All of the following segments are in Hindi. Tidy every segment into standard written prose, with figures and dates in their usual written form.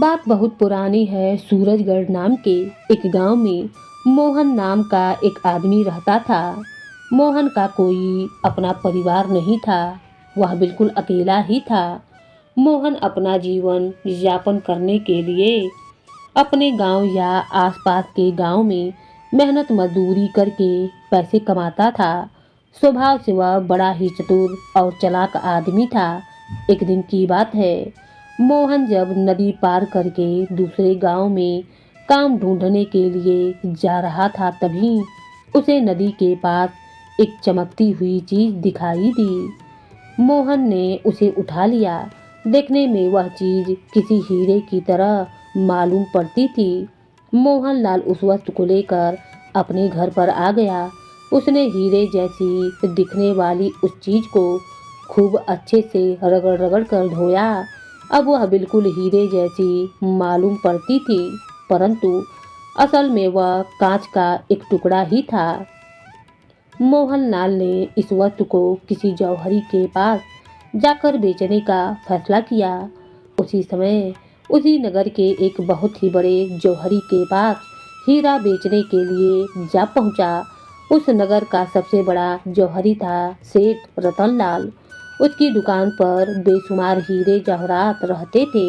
बात बहुत पुरानी है। सूरजगढ़ नाम के एक गांव में मोहन नाम का एक आदमी रहता था। मोहन का कोई अपना परिवार नहीं था, वह बिल्कुल अकेला ही था। मोहन अपना जीवन यापन करने के लिए अपने गांव या आसपास के गांव में मेहनत मजदूरी करके पैसे कमाता था। स्वभाव से वह बड़ा ही चतुर और चालाक आदमी था। एक दिन की बात है, मोहन जब नदी पार करके दूसरे गांव में काम ढूंढने के लिए जा रहा था, तभी उसे नदी के पास एक चमकती हुई चीज दिखाई दी। मोहन ने उसे उठा लिया। देखने में वह चीज किसी हीरे की तरह मालूम पड़ती थी। मोहन लाल उस वस्तु को लेकर अपने घर पर आ गया। उसने हीरे जैसी दिखने वाली उस चीज को खूब अच्छे से रगड़ रगड़ कर धोया। अब वह बिल्कुल हीरे जैसी मालूम पड़ती थी, परंतु असल में वह कांच का एक टुकड़ा ही था। मोहन लाल ने इस वस्तु को किसी जौहरी के पास जाकर बेचने का फैसला किया। उसी समय उसी नगर के एक बहुत ही बड़े जौहरी के पास हीरा बेचने के लिए जा पहुंचा। उस नगर का सबसे बड़ा जौहरी था सेठ रतनलाल। उसकी दुकान पर बेशुमार हीरे जवाहरात रहते थे।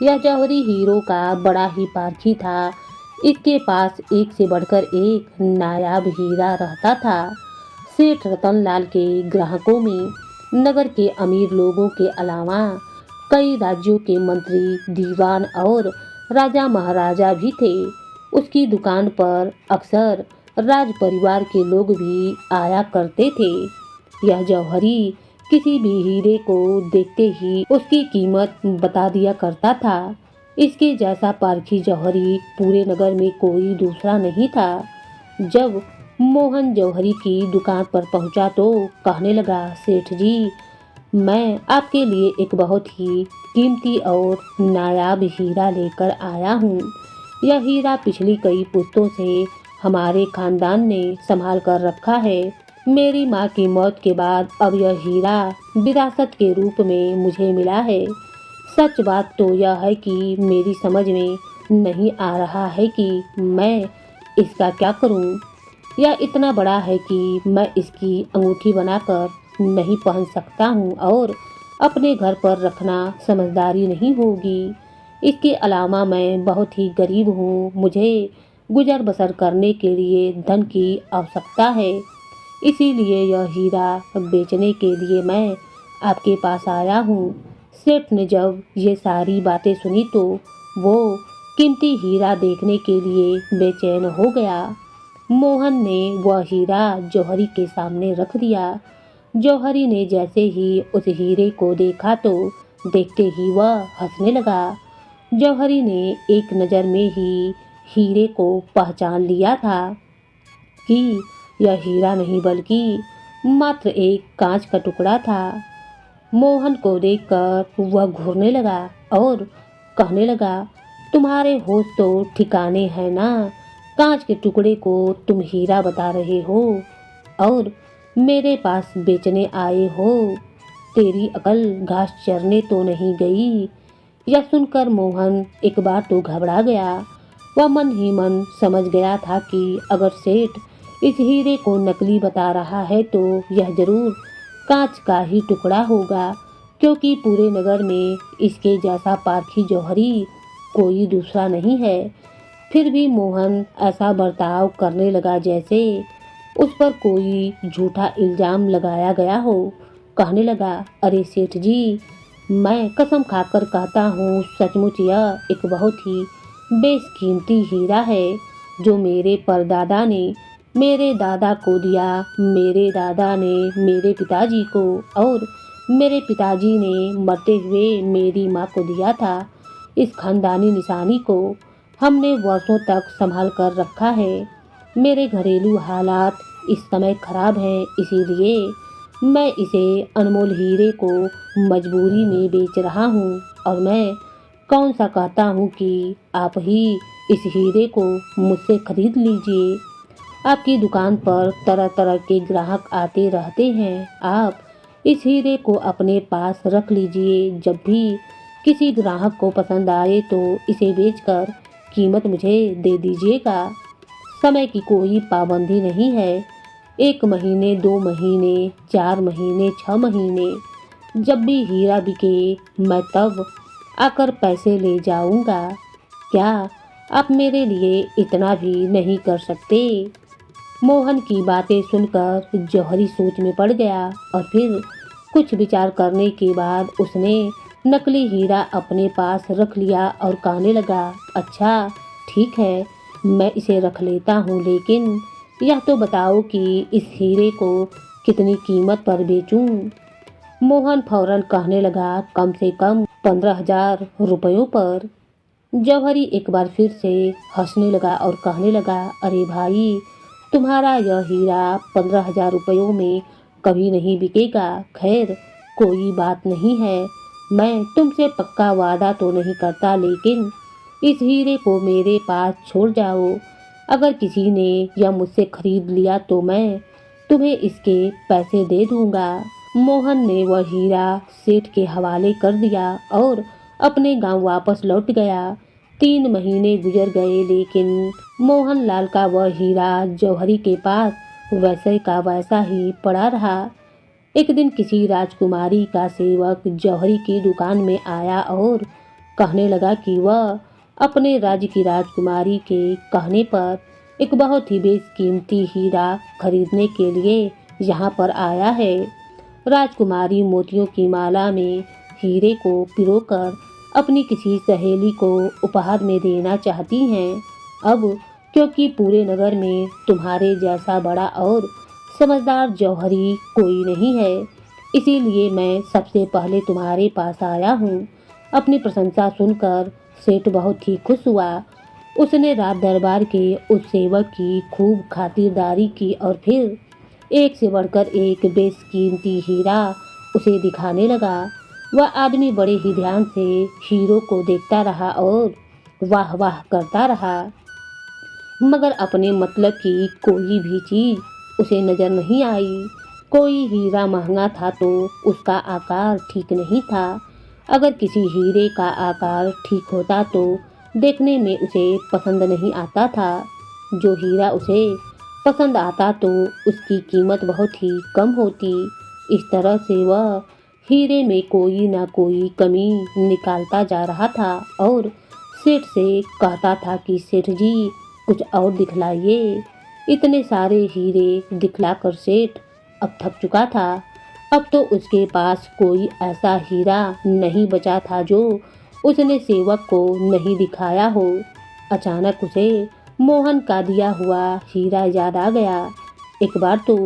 यह जौहरी हीरों का बड़ा ही पारखी था। इसके पास एक से बढ़कर एक नायाब हीरा रहता था। सेठ रतनलाल के ग्राहकों में नगर के अमीर लोगों के अलावा कई राज्यों के मंत्री, दीवान और राजा महाराजा भी थे। उसकी दुकान पर अक्सर राज परिवार के लोग भी आया करते थे। यह जौहरी किसी भी हीरे को देखते ही उसकी कीमत बता दिया करता था। इसके जैसा पारखी जौहरी पूरे नगर में कोई दूसरा नहीं था। जब मोहन जौहरी की दुकान पर पहुंचा तो कहने लगा, सेठ जी, मैं आपके लिए एक बहुत ही कीमती और नायाब हीरा लेकर आया हूँ। यह हीरा पिछली कई पुश्तों से हमारे खानदान ने संभाल कर रखा है। मेरी माँ की मौत के बाद अब यह हीरा विरासत के रूप में मुझे मिला है। सच बात तो यह है कि मेरी समझ में नहीं आ रहा है कि मैं इसका क्या करूं। यह इतना बड़ा है कि मैं इसकी अंगूठी बनाकर नहीं पहन सकता हूं और अपने घर पर रखना समझदारी नहीं होगी। इसके अलावा मैं बहुत ही गरीब हूं। मुझे गुजर बसर करने के लिए धन की आवश्यकता है। इसीलिए यह हीरा बेचने के लिए मैं आपके पास आया हूँ। सेठ ने जब ये सारी बातें सुनी तो वो कीमती हीरा देखने के लिए बेचैन हो गया। मोहन ने वह हीरा जौहरी के सामने रख दिया। जौहरी ने जैसे ही उस हीरे को देखा तो देखते ही वह हंसने लगा। जौहरी ने एक नज़र में ही हीरे को पहचान लिया था कि यह हीरा नहीं बल्कि मात्र एक कांच का टुकड़ा था। मोहन को देखकर वह घूरने लगा और कहने लगा, तुम्हारे होश तो ठिकाने हैं ना? कांच के टुकड़े को तुम हीरा बता रहे हो और मेरे पास बेचने आए हो। तेरी अकल घास चरने तो नहीं गई? यह सुनकर मोहन एक बार तो घबरा गया। वह मन ही मन समझ गया था कि अगर सेठ इस हीरे को नकली बता रहा है तो यह जरूर कांच का ही टुकड़ा होगा, क्योंकि पूरे नगर में इसके जैसा पारखी जौहरी कोई दूसरा नहीं है। फिर भी मोहन ऐसा बर्ताव करने लगा जैसे उस पर कोई झूठा इल्जाम लगाया गया हो। कहने लगा, अरे सेठ जी, मैं कसम खाकर कहता हूँ, सचमुच यह एक बहुत ही बेशकीमती हीरा है जो मेरे परदादा ने मेरे दादा को दिया। मेरे दादा ने मेरे पिताजी को और मेरे पिताजी ने मरते हुए मेरी माँ को दिया था। इस खानदानी निशानी को हमने वर्षों तक संभाल कर रखा है। मेरे घरेलू हालात इस समय खराब हैं, इसीलिए मैं इसे अनमोल हीरे को मजबूरी में बेच रहा हूँ। और मैं कौन सा कहता हूँ कि आप ही इस हीरे को मुझसे खरीद लीजिए। आपकी दुकान पर तरह तरह के ग्राहक आते रहते हैं। आप इस हीरे को अपने पास रख लीजिए। जब भी किसी ग्राहक को पसंद आए तो इसे बेचकर कीमत मुझे दे दीजिएगा। समय की कोई पाबंदी नहीं है। 1 महीने, 2 महीने, 4 महीने, 6 महीने, जब भी हीरा बिके मैं तब आकर पैसे ले जाऊंगा। क्या आप मेरे लिए इतना भी नहीं कर सकते? मोहन की बातें सुनकर जौहरी सोच में पड़ गया और फिर कुछ विचार करने के बाद उसने नकली हीरा अपने पास रख लिया और कहने लगा, अच्छा ठीक है, मैं इसे रख लेता हूँ, लेकिन यह तो बताओ कि इस हीरे को कितनी कीमत पर बेचूं? मोहन फौरन कहने लगा, कम से कम 15,000 रुपयों पर। जौहरी एक बार फिर से हंसने लगा और कहने लगा, अरे भाई, तुम्हारा यह हीरा 15,000 रुपयों में कभी नहीं बिकेगा। खैर कोई बात नहीं है, मैं तुमसे पक्का वादा तो नहीं करता, लेकिन इस हीरे को मेरे पास छोड़ जाओ। अगर किसी ने यह मुझसे खरीद लिया तो मैं तुम्हें इसके पैसे दे दूंगा। मोहन ने वह हीरा सेठ के हवाले कर दिया और अपने गांव वापस लौट गया। 3 महीने गुजर गए, लेकिन मोहन लाल का वह हीरा जौहरी के पास वैसे का वैसा ही पड़ा रहा। एक दिन किसी राजकुमारी का सेवक जौहरी की दुकान में आया और कहने लगा कि वह अपने राज्य की राजकुमारी के कहने पर एक बहुत ही बेशकीमती हीरा खरीदने के लिए यहाँ पर आया है। राजकुमारी मोतियों की माला में हीरे को पिरोकर अपनी किसी सहेली को उपहार में देना चाहती हैं। अब क्योंकि पूरे नगर में तुम्हारे जैसा बड़ा और समझदार जौहरी कोई नहीं है, इसीलिए मैं सबसे पहले तुम्हारे पास आया हूँ। अपनी प्रशंसा सुनकर सेठ बहुत ही खुश हुआ। उसने रात दरबार के उस सेवक की खूब खातिरदारी की और फिर एक से बढ़कर एक बेशकीमती हीरा उसे दिखाने लगा। वह आदमी बड़े ही ध्यान से हीरो को देखता रहा और वाह वाह करता रहा, मगर अपने मतलब की कोई भी चीज़ उसे नज़र नहीं आई। कोई हीरा महंगा था तो उसका आकार ठीक नहीं था। अगर किसी हीरे का आकार ठीक होता तो देखने में उसे पसंद नहीं आता था। जो हीरा उसे पसंद आता तो उसकी कीमत बहुत ही कम होती। इस तरह से वह हीरे में कोई ना कोई कमी निकालता जा रहा था और सेठ से कहता था कि सेठ जी कुछ और दिखलाइए। इतने सारे हीरे दिखलाकर सेठ अब थक चुका था। अब तो उसके पास कोई ऐसा हीरा नहीं बचा था जो उसने सेवक को नहीं दिखाया हो। अचानक उसे मोहन का दिया हुआ हीरा याद आ गया। एक बार तो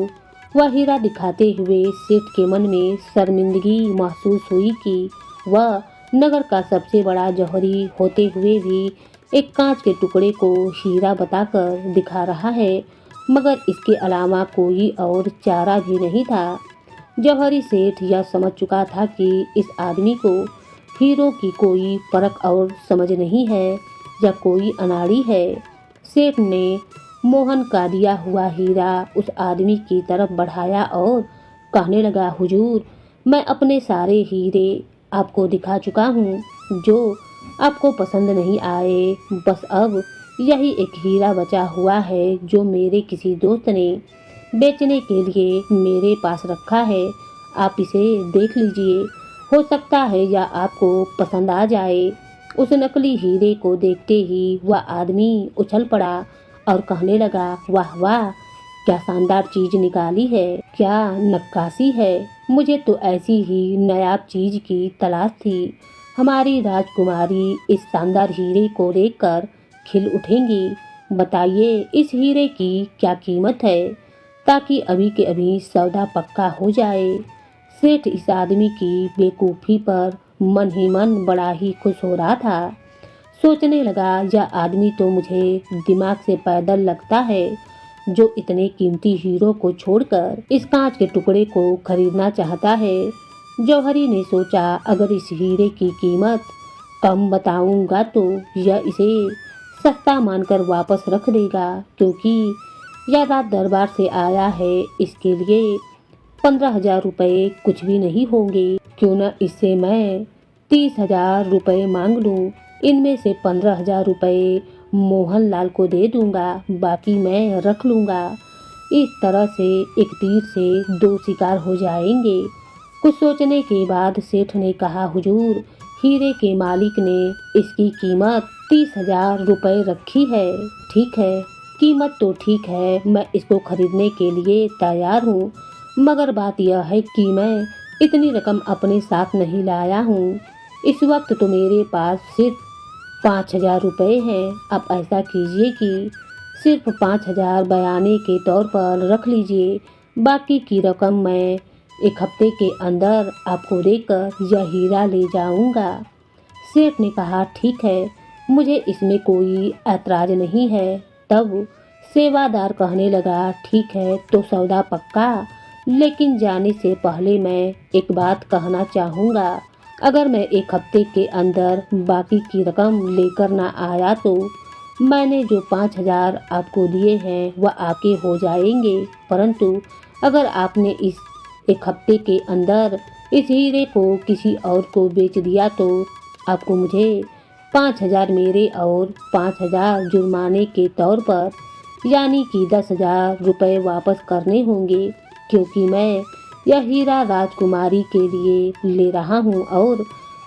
वह हीरा दिखाते हुए सेठ के मन में शर्मिंदगी महसूस हुई कि वह नगर का सबसे बड़ा जौहरी होते हुए भी एक कांच के टुकड़े को हीरा बताकर दिखा रहा है, मगर इसके अलावा कोई और चारा भी नहीं था। जौहरी सेठ यह समझ चुका था कि इस आदमी को हीरों की कोई परख और समझ नहीं है या कोई अनाड़ी है। सेठ ने मोहन का दिया हुआ हीरा उस आदमी की तरफ बढ़ाया और कहने लगा, हुजूर, मैं अपने सारे हीरे आपको दिखा चुका हूँ जो आपको पसंद नहीं आए। बस अब यही एक हीरा बचा हुआ है जो मेरे किसी दोस्त ने बेचने के लिए मेरे पास रखा है। आप इसे देख लीजिए, हो सकता है या आपको पसंद आ जाए। उस नकली हीरे को देखते ही वह आदमी उछल पड़ा और कहने लगा, वाह वाह, क्या शानदार चीज निकाली है, क्या नक्काशी है। मुझे तो ऐसी ही नायाब चीज की तलाश थी। हमारी राजकुमारी इस शानदार हीरे को देखकर खिल उठेंगी। बताइए इस हीरे की क्या कीमत है, ताकि अभी के अभी सौदा पक्का हो जाए। सेठ इस आदमी की बेवकूफ़ी पर मन ही मन बड़ा ही खुश हो रहा था। सोचने लगा, यह आदमी तो मुझे दिमाग से पैदल लगता है जो इतने कीमती हीरो को छोड़कर इस कांच के टुकड़े को खरीदना चाहता है। जौहरी ने सोचा, अगर इस हीरे की कीमत कम बताऊंगा तो यह इसे सस्ता मानकर वापस रख देगा, क्योंकि यह रात दरबार से आया है। इसके लिए 15,000 रुपये कुछ भी नहीं होंगे। क्यों न इससे मैं 30,000 रुपये मांग लूँ। इनमें से 15,000 रुपये मोहनलाल को दे दूंगा, बाकी मैं रख लूँगा। इस तरह से एक तीर से दो शिकार हो जाएंगे। कुछ सोचने के बाद सेठ ने कहा, हुजूर, हीरे के मालिक ने इसकी कीमत 30,000 रुपये रखी है। ठीक है, कीमत तो ठीक है, मैं इसको खरीदने के लिए तैयार हूँ, मगर बात यह है कि मैं इतनी रकम अपने साथ नहीं लाया हूँ। इस वक्त तो मेरे पास सिर्फ 5,000 रुपये हैं। अब ऐसा कीजिए कि सिर्फ 5,000 बयाने के तौर पर रख लीजिए, बाकी की रकम मैं एक हफ्ते के अंदर आपको देकर यह हीरा ले जाऊंगा। सेठ ने कहा, ठीक है, मुझे इसमें कोई ऐतराज नहीं है। तब सेवादार कहने लगा, ठीक है तो सौदा पक्का, लेकिन जाने से पहले मैं एक बात कहना चाहूँगा। अगर मैं एक हफ्ते के अंदर बाकी की रकम लेकर ना आया तो मैंने जो 5,000 आपको दिए हैं वह आपके हो जाएंगे, परंतु अगर आपने इस एक हफ्ते के अंदर इस हीरे को किसी और को बेच दिया तो आपको मुझे 5,000 मेरे और 5,000 जुर्माने के तौर पर, यानी कि 10,000 रुपये वापस करने होंगे, क्योंकि मैं यह हीरा राजकुमारी के लिए ले रहा हूँ और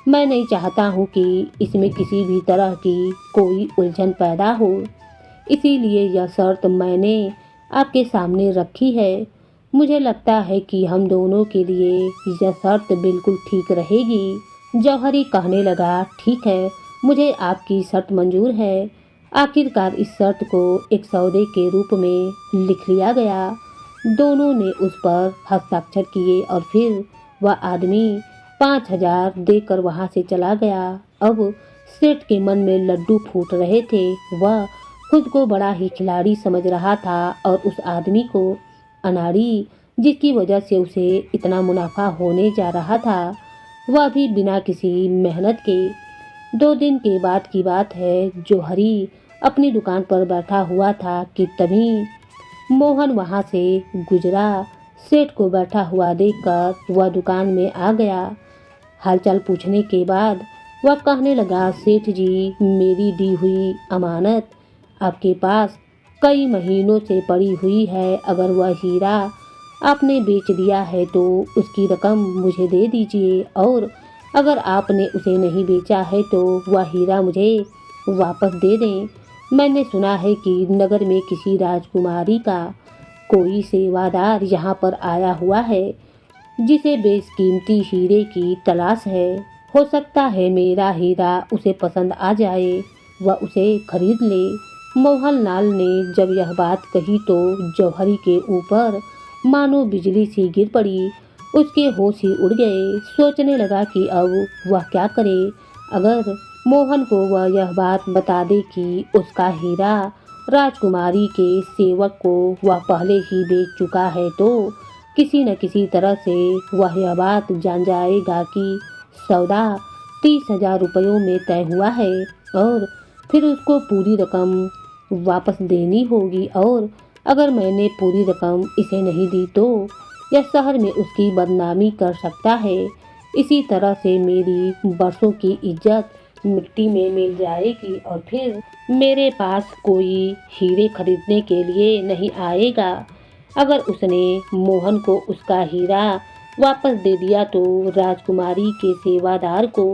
मैं नहीं चाहता हूँ कि इसमें किसी भी तरह की कोई उलझन पैदा हो। इसीलिए यह शर्त मैंने आपके सामने रखी है। मुझे लगता है कि हम दोनों के लिए यह शर्त बिल्कुल ठीक रहेगी। जौहरी कहने लगा, ठीक है, मुझे आपकी शर्त मंजूर है। आखिरकार इस शर्त को एक सौदे के रूप में लिख लिया गया। दोनों ने उस पर हस्ताक्षर किए और फिर वह आदमी 5,000 देकर वहां से चला गया। अब सेठ के मन में लड्डू फूट रहे थे। वह खुद को बड़ा ही खिलाड़ी समझ रहा था और उस आदमी को अनाड़ी, जिसकी वजह से उसे इतना मुनाफा होने जा रहा था, वह भी बिना किसी मेहनत के। 2 दिन के बाद की बात है। जौहरी अपनी दुकान पर बैठा हुआ था कि तभी मोहन वहां से गुजरा। सेठ को बैठा हुआ देखकर वह दुकान में आ गया। हालचाल पूछने के बाद वह कहने लगा, सेठ जी, मेरी दी हुई अमानत आपके पास कई महीनों से पड़ी हुई है। अगर वह हीरा आपने बेच दिया है तो उसकी रकम मुझे दे दीजिए, और अगर आपने उसे नहीं बेचा है तो वह हीरा मुझे वापस दे दें। मैंने सुना है कि नगर में किसी राजकुमारी का कोई सेवादार यहाँ पर आया हुआ है, जिसे बेशकीमती हीरे की तलाश है। हो सकता है मेरा हीरा उसे पसंद आ जाए, वह उसे खरीद ले। मोहनलाल ने जब यह बात कही तो जौहरी के ऊपर मानो बिजली सी गिर पड़ी। उसके होश ही उड़ गए। सोचने लगा कि अब वह क्या करे। अगर मोहन को वह यह बात बता दे कि उसका हीरा राजकुमारी के सेवक को वह पहले ही बेच चुका है तो किसी न किसी तरह से वह यह बात जान जाएगा कि सौदा 30,000 रुपयों में तय हुआ है और फिर उसको पूरी रकम वापस देनी होगी, और अगर मैंने पूरी रकम इसे नहीं दी तो यह शहर में उसकी बदनामी कर सकता है। इसी तरह से मेरी बरसों की इज्जत मिट्टी में मिल जाएगी और फिर मेरे पास कोई हीरे खरीदने के लिए नहीं आएगा। अगर उसने मोहन को उसका हीरा वापस दे दिया तो राजकुमारी के सेवादार को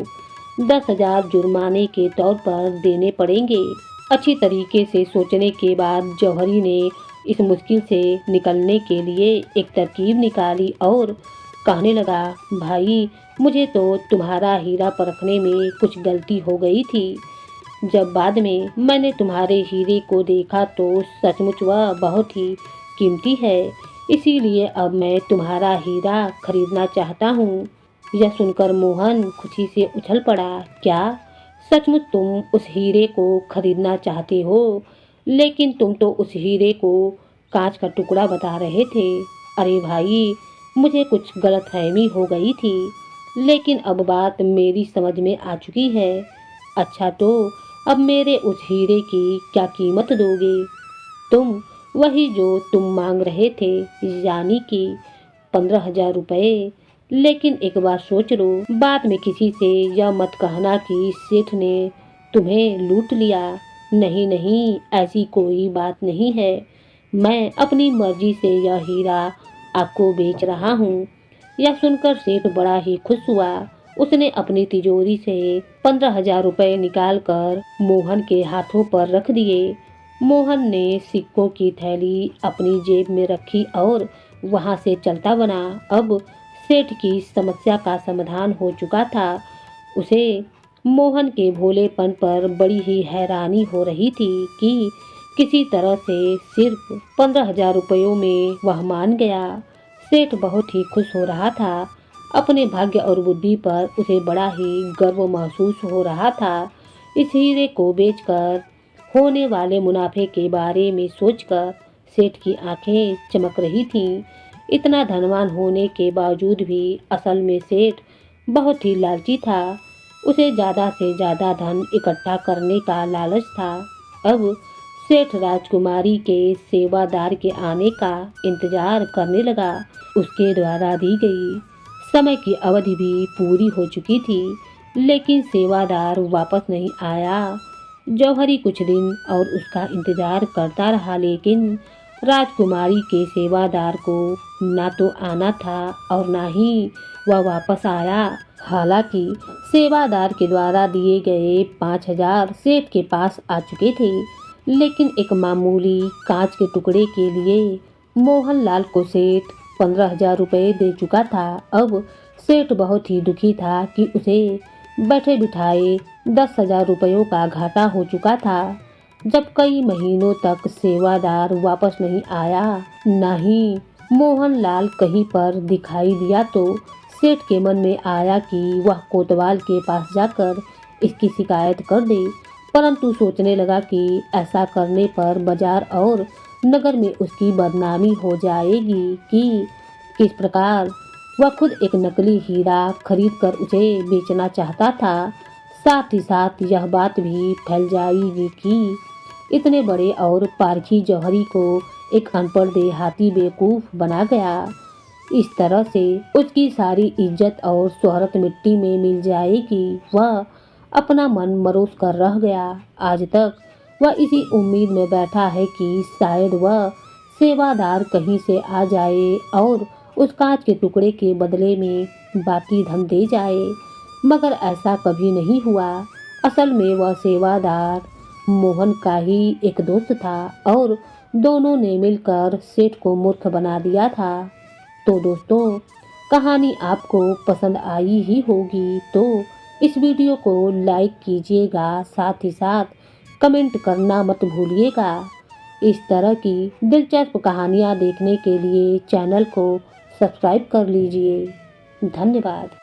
10,000 जुर्माने के तौर पर देने पड़ेंगे। अच्छी तरीके से सोचने के बाद जौहरी ने इस मुश्किल से निकलने के लिए एक तरकीब निकाली और कहने लगा, भाई, मुझे तो तुम्हारा हीरा परखने में कुछ गलती हो गई थी। जब बाद में मैंने तुम्हारे हीरे को देखा तो सचमुच वह बहुत ही कीमती है, इसीलिए अब मैं तुम्हारा हीरा खरीदना चाहता हूँ। यह सुनकर मोहन खुशी से उछल पड़ा। क्या सचमुच तुम उस हीरे को खरीदना चाहते हो? लेकिन तुम तो उस हीरे को कांच का टुकड़ा बता रहे थे। अरे भाई, मुझे कुछ गलतफहमी हो गई थी, लेकिन अब बात मेरी समझ में आ चुकी है। अच्छा, तो अब मेरे उस हीरे की क्या कीमत दोगे? तुम वही जो तुम मांग रहे थे, यानी कि 15,000 रुपये। लेकिन एक बार सोच लो, बाद में किसी से यह मत कहना कि सेठ ने तुम्हें लूट लिया। नहीं नहीं, ऐसी कोई बात नहीं है। मैं अपनी मर्जी से यह हीरा आपको बेच रहा हूँ। यह सुनकर सेठ बड़ा ही खुश हुआ। उसने अपनी तिजोरी से 15,000 रुपये निकाल कर मोहन के हाथों पर रख दिए। मोहन ने सिक्कों की थैली अपनी जेब में रखी और वहां से चलता बना। अब सेठ की समस्या का समाधान हो चुका था। उसे मोहन के भोलेपन पर बड़ी ही हैरानी हो रही थी कि किसी तरह से सिर्फ 15,000 रुपयों में वह मान गया। सेठ बहुत ही खुश हो रहा था। अपने भाग्य और बुद्धि पर उसे बड़ा ही गर्व महसूस हो रहा था। इस हीरे को बेचकर होने वाले मुनाफे के बारे में सोचकर सेठ की आंखें चमक रही थीं। इतना धनवान होने के बावजूद भी असल में सेठ बहुत ही लालची था। उसे ज़्यादा से ज़्यादा धन इकट्ठा करने का लालच था। अब सेठ राजकुमारी के सेवादार के आने का इंतजार करने लगा। उसके द्वारा दी गई समय की अवधि भी पूरी हो चुकी थी, लेकिन सेवादार वापस नहीं आया। जौहरी कुछ दिन और उसका इंतजार करता रहा, लेकिन राजकुमारी के सेवादार को ना तो आना था और ना ही वह वापस आया। हालांकि सेवादार के द्वारा दिए गए 5,000 सेठ के पास आ चुके थे, लेकिन एक मामूली कांच के टुकड़े के लिए मोहनलाल को सेठ 15,000 रुपये दे चुका था। अब सेठ बहुत ही दुखी था कि उसे बैठे बिठाए 10,000 रुपयों का घाटा हो चुका था। जब कई महीनों तक सेवादार वापस नहीं आया, न ही मोहनलाल कहीं पर दिखाई दिया, तो सेठ के मन में आया कि वह कोतवाल के पास जाकर इसकी शिकायत कर दे। परंतु सोचने लगा कि ऐसा करने पर बाजार और नगर में उसकी बदनामी हो जाएगी कि किस प्रकार वह खुद एक नकली हीरा खरीदकर उसे बेचना चाहता था। साथ ही साथ यह बात भी फैल जाएगी कि इतने बड़े और पारखी जौहरी को एक अनपढ़ देहाती बेवकूफ बना गया। इस तरह से उसकी सारी इज्जत और शोहरत मिट्टी में मिल जाएगी। वह अपना मन मरोस कर रह गया। आज तक वह इसी उम्मीद में बैठा है कि शायद वह सेवादार कहीं से आ जाए और उस कांच के टुकड़े के बदले में बाकी धन दे जाए, मगर ऐसा कभी नहीं हुआ। असल में वह सेवादार मोहन का ही एक दोस्त था और दोनों ने मिलकर सेठ को मूर्ख बना दिया था। तो दोस्तों, कहानी आपको पसंद आई ही होगी, तो इस वीडियो को लाइक कीजिएगा, साथ ही साथ कमेंट करना मत भूलिएगा। इस तरह की दिलचस्प कहानियाँ देखने के लिए चैनल को सब्सक्राइब कर लीजिए। धन्यवाद।